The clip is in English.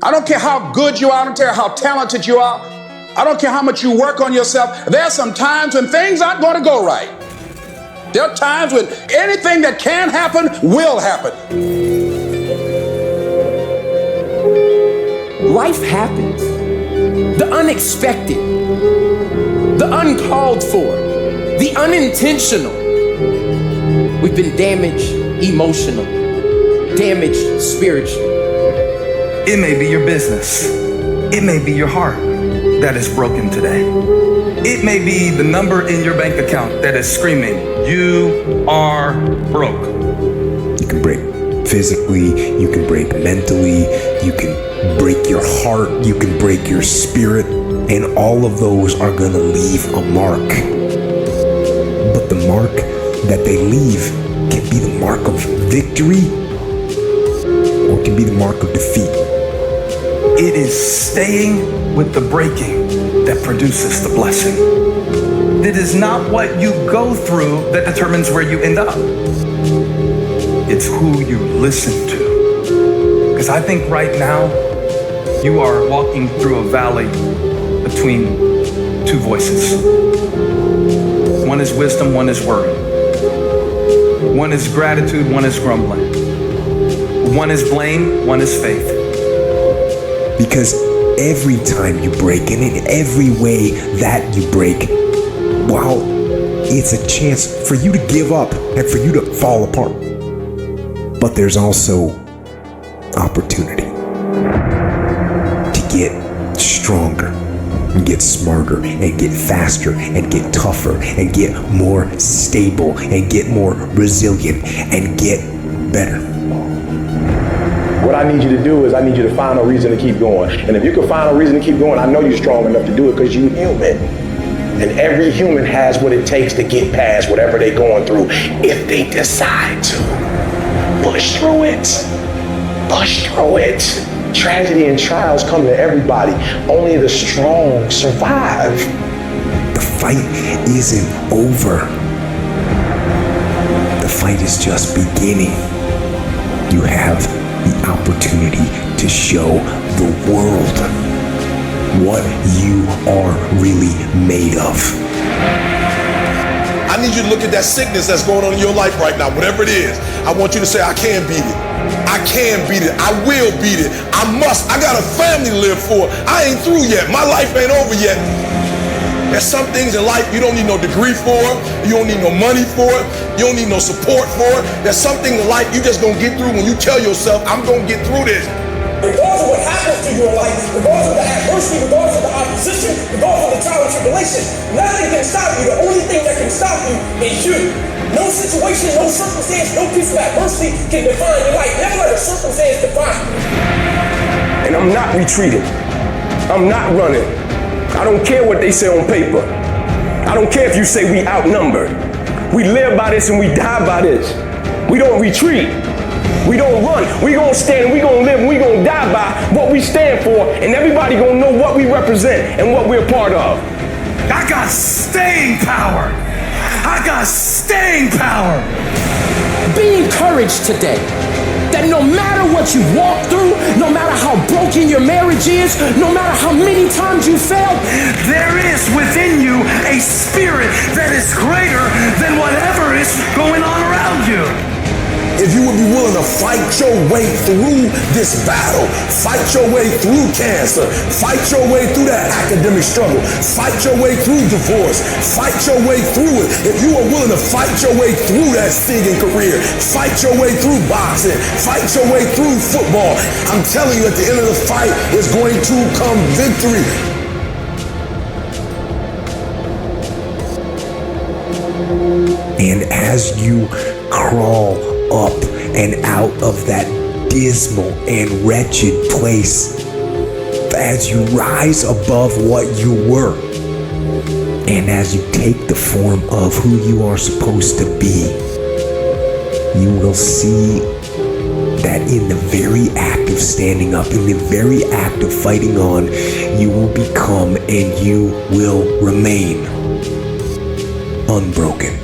I don't care how good you are. I don't care how talented you are. I don't care how much you work on yourself. There are some times when things aren't going to go right. There are times when anything that can happen will happen. Life happens. The unexpected, the uncalled for, the unintentional. We've been damaged emotionally, damaged spiritually. It may be your business. It may be your heart that is broken today. It may be the number in your bank account that is screaming, "You are broke." You can break physically, you can break mentally, you can break your heart, you can break your spirit, and all of those are gonna leave a mark. But the mark that they leave can be the mark of victory or it can be the mark of defeat. It is staying with the breaking that produces the blessing. It is not what you go through that determines where you end up. It's who you listen to. Because I think right now, you are walking through a valley between two voices. One is wisdom, one is worry. One is gratitude, one is grumbling. One is blame, one is faith. Because every time you break, and in every way that you break, well, it's a chance for you to give up and for you to fall apart. But there's also opportunity to get stronger and get smarter and get faster and get tougher and get more stable and get more resilient and get better. What I need you to do is I need you to find a reason to keep going. And if you can find a reason to keep going, I know you're strong enough to do it because you're human. And every human has what it takes to get past whatever they're going through if they decide to. Push through it. Push through it. Tragedy and trials come to everybody. Only the strong survive. The fight isn't over. The fight is just beginning. You have the opportunity to show the world what you are really made of. I need you to look at that sickness that's going on in your life right now, whatever it is. I want you to say, I can beat it. I can beat it. I will beat it. I must. I got a family to live for. I ain't through yet. My life ain't over yet. There's some things in life you don't need no degree for. You don't need no money for it. You don't need no support for it. There's some things in life you just gonna get through when you tell yourself, I'm gonna get through this. Regardless of what happens to you in life, regardless of the adversity, regardless of the opposition, regardless of the trial and tribulation, nothing can stop you. The only thing that can stop you is you. No situation, no circumstance, no piece of adversity can define your life. Never let a circumstance define you. And I'm not retreating. I'm not running. I don't care what they say on paper. I don't care if you say we outnumbered. We live by this and we die by this. We don't retreat. We don't run. We gonna stand and we gonna live and we gonna die by what we stand for, and everybody gonna know what we represent and what we're a part of. I got staying power. I got staying power. Be encouraged today that no matter what you walk through, no matter how broken your marriage is, no matter how many times you failed, there is within you a spirit that is greater than whatever is going on around you. If you would be willing to fight your way through this battle, fight your way through cancer, fight your way through that academic struggle, fight your way through divorce, fight your way through it. If you are willing to fight your way through that singing career, fight your way through boxing, fight your way through football, I'm telling you at the end of the fight is going to come victory. And as you crawl up and out of that dismal and wretched place, as you rise above what you were, and as you take the form of who you are supposed to be, you will see that in the very act of standing up, in the very act of fighting on, you will become and you will remain unbroken.